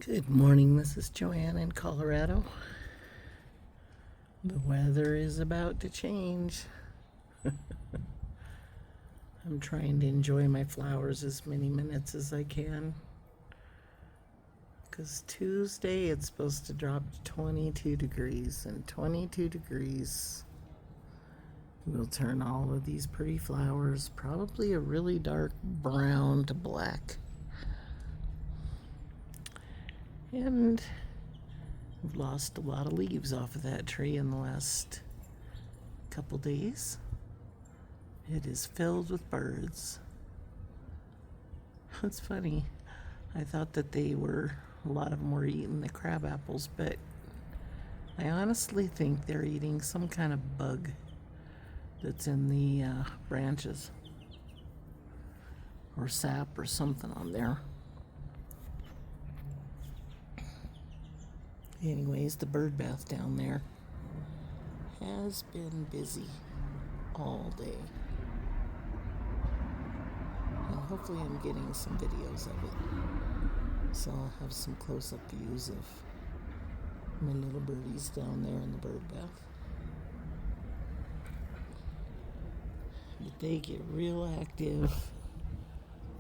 Good morning, this is Joanne in Colorado. The weather is about to change. I'm trying to enjoy my flowers as many minutes as I can. Because Tuesday it's supposed to drop to 22 degrees, and 22 degrees will turn all of these pretty flowers probably a really dark brown to black. And I've lost a lot of leaves off of that tree in the last couple days. It is filled with birds. It's funny. I thought that a lot of them were eating the crab apples, but I honestly think they're eating some kind of bug that's in the branches, or sap or something on there. Anyways, the bird bath down there has been busy all day. And hopefully I'm getting some videos of it. So I'll have some close-up views of my little birdies down there in the bird bath. But they get real active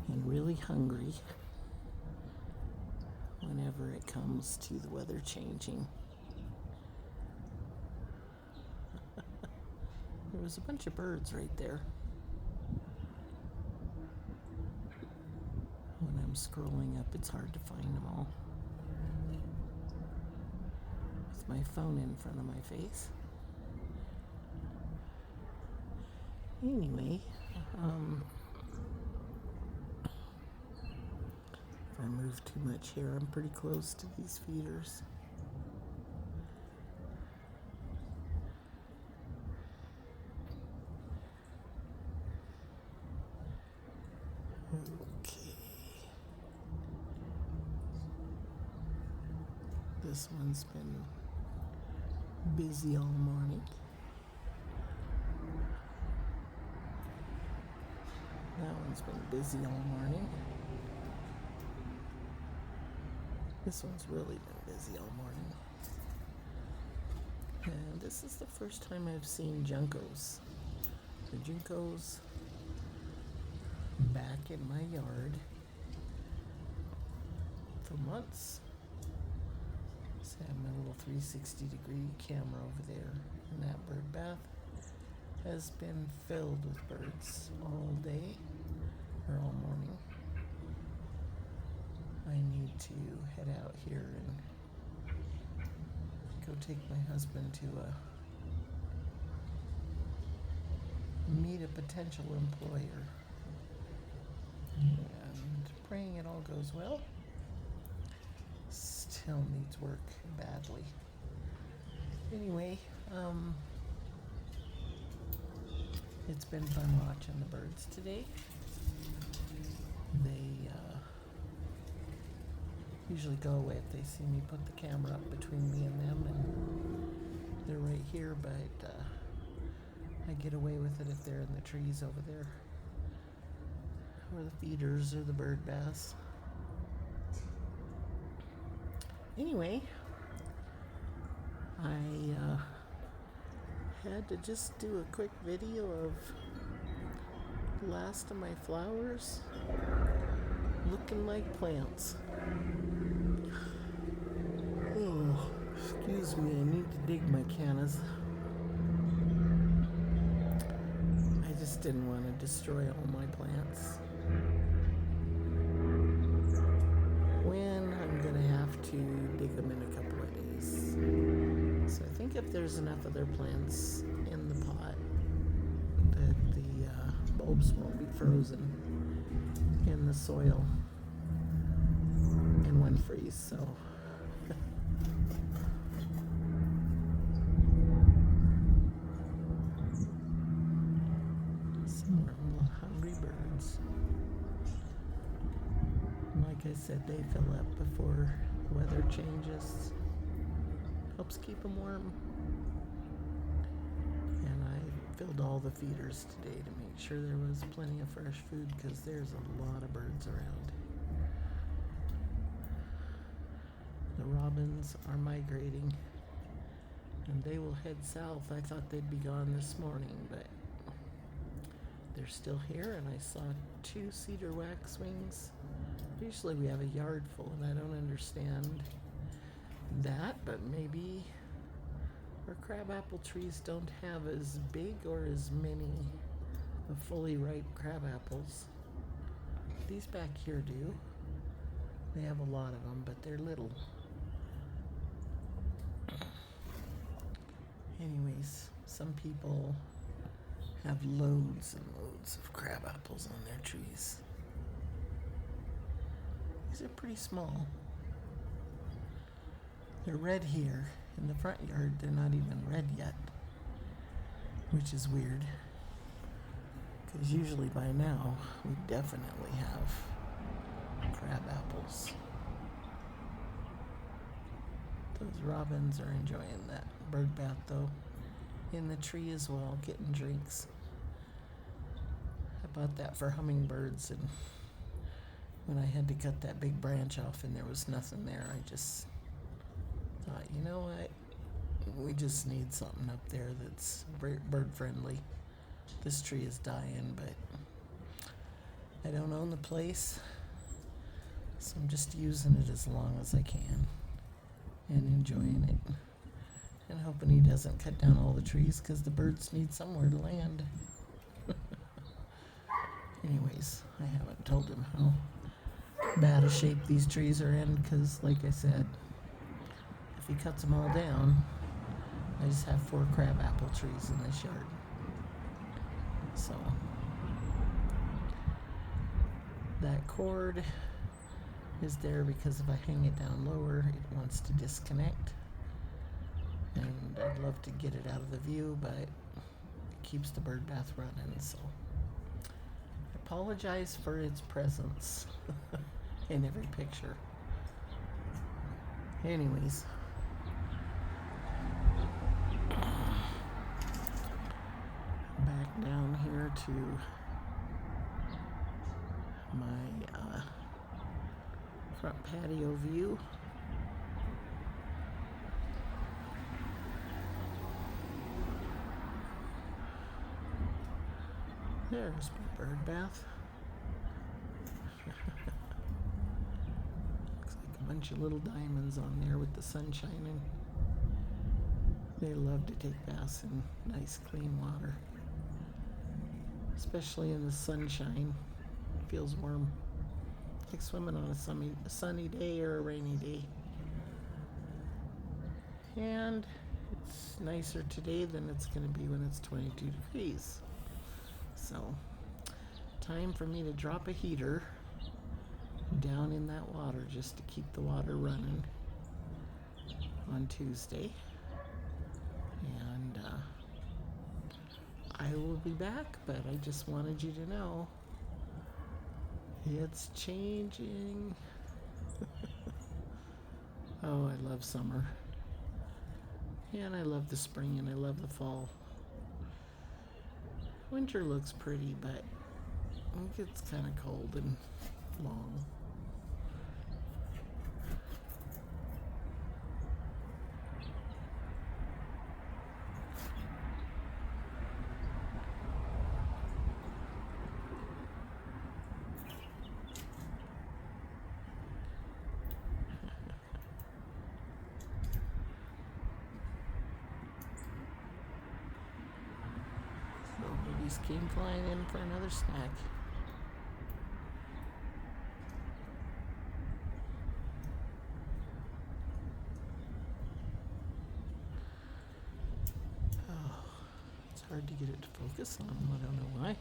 and really hungry whenever it comes to the weather changing. There was a bunch of birds right there. When I'm scrolling up, it's hard to find them all with my phone in front of my face. Anyway, if I move too much here, I'm pretty close to these feeders. Okay. This one's been busy all morning. That one's been busy all morning. This one's really been busy all morning. And this is the first time I've seen juncos. The juncos back in my yard for months. So I have my little 360-degree camera over there, and that bird bath has been filled with birds all day or all morning. I need to head out here and go take my husband to meet a potential employer. And praying it all goes well. Still needs work badly. Anyway, it's been fun watching the birds today. They usually go away if they see me put the camera up between me and them, and they're right here, but I get away with it if they're in the trees over there, or the feeders, or the bird baths. Anyway, I had to just do a quick video of the last of my flowers looking like plants. Oh, excuse me, I need to dig my cannas. I just didn't want to destroy all my plants when I'm going to have to dig them in a couple of days. So I think if there's enough other plants in the pot that the bulbs won't be frozen in the soil and won't freeze, so some more little hungry birds. Like I said, they fill up before the weather changes. Helps keep them warm. And I filled all the feeders today to make sure there was plenty of fresh food, because there's a lot of birds around. robins are migrating, and they will head south. I thought they'd be gone this morning, but they're still here, and I saw 2 cedar waxwings. Usually we have a yard full, and I don't understand that, but maybe our crabapple trees don't have as big or as many of fully ripe crab apples. These back here do. They have a lot of them, but they're little. Anyways, some people have loads and loads of crab apples on their trees. These are pretty small. They're red here. In the front yard, they're not even red yet, which is weird, because usually by now we definitely have crab apples. Those robins are enjoying that bird bath though, in the tree as well, getting drinks. I bought that for hummingbirds, and when I had to cut that big branch off and there was nothing there, I just thought, you know what, we just need something up there that's bird friendly. This tree is dying, but I don't own the place, so I'm just using it as long as I can and enjoying it, and hoping he doesn't cut down all the trees, because the birds need somewhere to land. Anyways, I haven't told him how bad a shape these trees are in, because like I said, if he cuts them all down, I just have 4 crabapple trees in this yard. So that cord is there because if I hang it down lower, it wants to disconnect. And I'd love to get it out of the view, but it keeps the bird bath running, so I apologize for its presence in every picture. Anyways, back down here to my front patio view. There's my bird bath. Looks like a bunch of little diamonds on there with the sun shining. They love to take baths in nice clean water, especially in the sunshine. It feels warm, like swimming on a sunny day or a rainy day. And it's nicer today than it's going to be when it's 22 degrees. So, time for me to drop a heater down in that water just to keep the water running on Tuesday. And I will be back, but I just wanted you to know it's changing. Oh, I love summer. And I love the spring and I love the fall. Winter looks pretty, but it gets kind of cold and long. Babies came flying in for another snack. Oh, it's hard to get it to focus on them. I don't know why.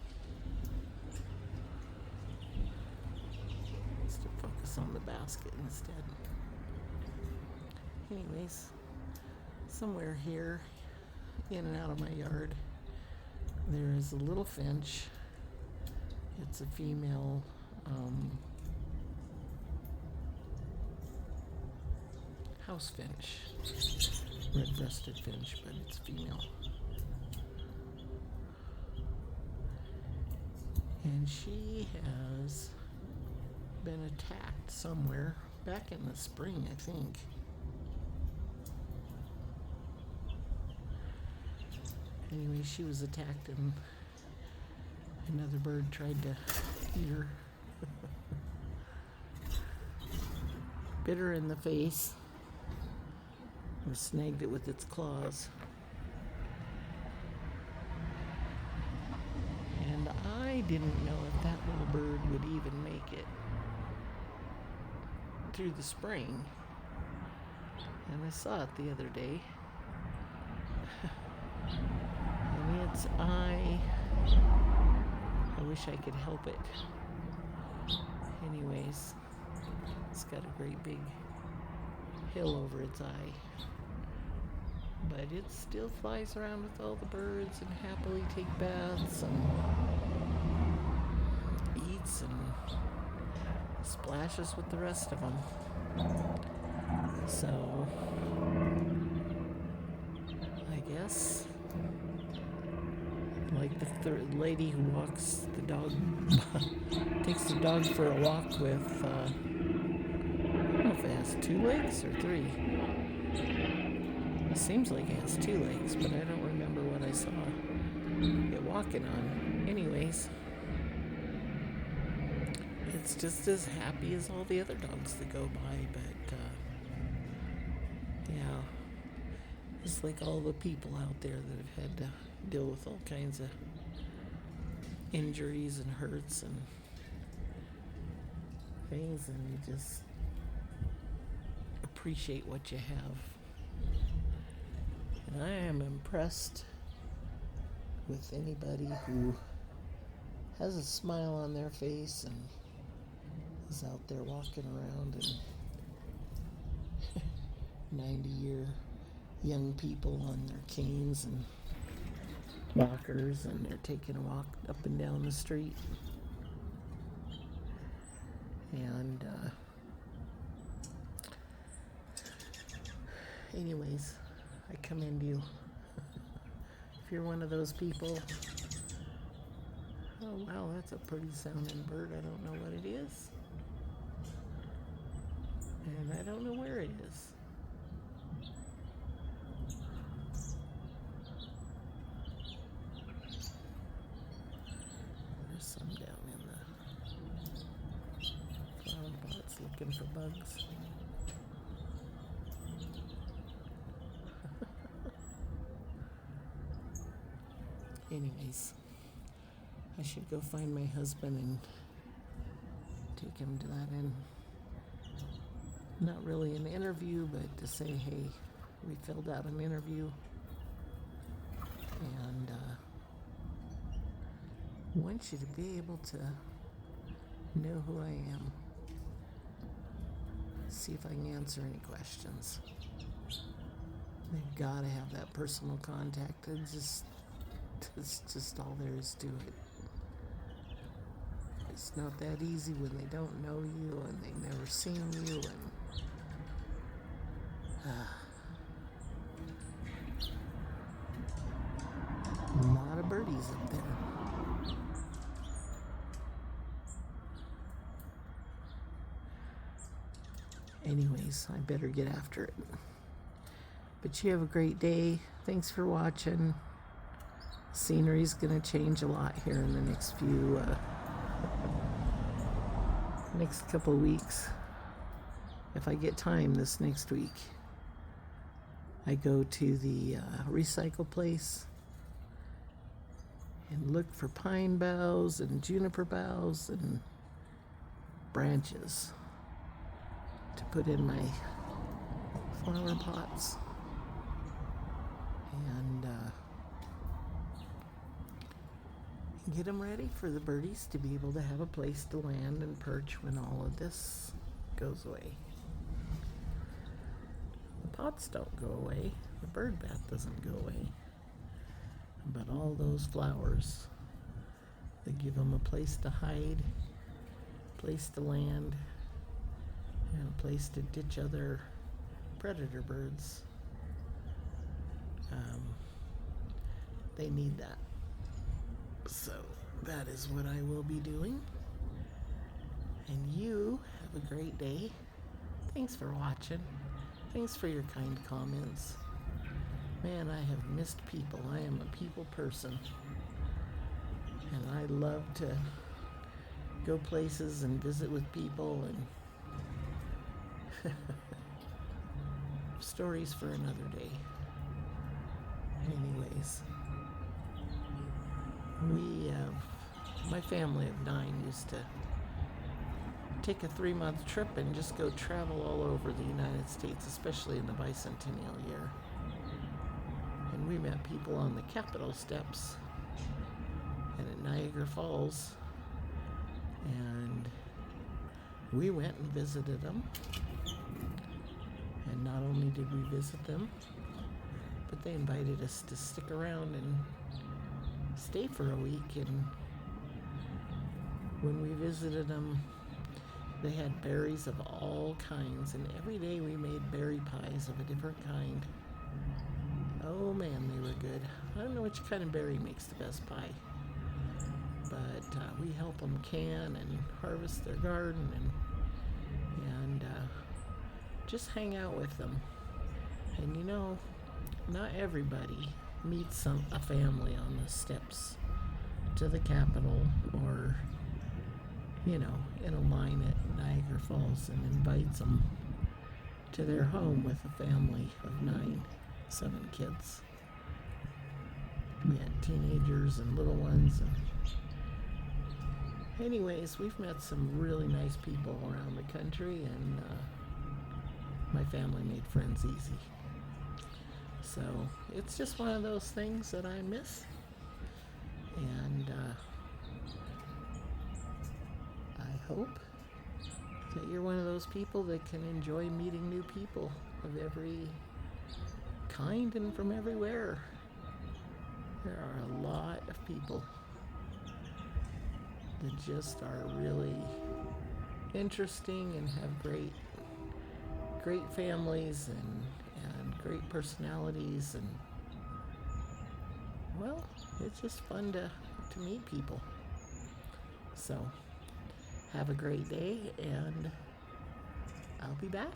Let's to focus on the basket instead. Anyways, somewhere here in and out of my yard, there is a little finch. It's a female house finch, red-breasted finch, but it's female. And she has been attacked somewhere back in the spring, I think. Anyway, she was attacked and another bird tried to eat her. Bit her in the face or snagged it with its claws. And I didn't know if that little bird would even make it through the spring. And I saw it the other day. And its eye, I wish I could help it. Anyways, it's got a great big hill over its eye. But it still flies around with all the birds and happily take baths and eats and splashes with the rest of them. So, I guess, like the third lady who walks the dog, takes the dog for a walk with, I don't know if it has 2 legs or 3. It seems like it has 2 legs, but I don't remember what I saw it walking on. Anyways, it's just as happy as all the other dogs that go by, but yeah, it's like all the people out there that have had to deal with all kinds of injuries and hurts and things, and you just appreciate what you have. And I am impressed with anybody who has a smile on their face and is out there walking around, and 90-year young people on their canes and walkers, and they're taking a walk up and down the street. And anyways, I commend you. If you're one of those people, oh wow, that's a pretty sounding bird. I don't know what it is. And I don't know where it is. There's some down in the flower pots looking for bugs. Anyways, I should go find my husband and take him to that end. Not really an interview, but to say, hey, we filled out an interview, and want you to be able to know who I am. See if I can answer any questions. They've got to have that personal contact. It's just all there is to it. It's not that easy when they don't know you and they've never seen you, and a lot of birdies up there. Anyways, I better get after it. But you have a great day. Thanks for watching. Scenery's gonna change a lot here in the next couple weeks. If I get time this next week, I go to the recycle place and look for pine boughs and juniper boughs and branches to put in my flower pots, and get them ready for the birdies to be able to have a place to land and perch when all of this goes away. The pots don't go away, the bird bath doesn't go away, but all those flowers that give them a place to hide, a place to land, and a place to ditch other predator birds. They need that. So that is what I will be doing. And you have a great day. Thanks for watching. Thanks for your kind comments. Man, I have missed people. I am a people person. And I love to go places and visit with people and stories for another day. Anyways, my family of 9 used to take a 3-month trip and just go travel all over the United States, especially in the bicentennial year. And we met people on the Capitol steps and at Niagara Falls. And we went and visited them. And not only did we visit them, but they invited us to stick around and stay for a week. And when we visited them, they had berries of all kinds, and every day we made berry pies of a different kind. Oh man, they were good. I don't know which kind of berry makes the best pie, but we help them can and harvest their garden and just hang out with them. And you know, not everybody meets a family on the steps to the Capitol or, you know, in a line at Niagara Falls and invites them to their home with a family of 7 kids. We had teenagers and little ones. And anyways, we've met some really nice people around the country, and my family made friends easy. So it's just one of those things that I miss. And I hope that you're one of those people that can enjoy meeting new people of every kind and from everywhere. There are a lot of people that just are really interesting and have great families and great personalities, and well, it's just fun to meet people. So have a great day, and I'll be back.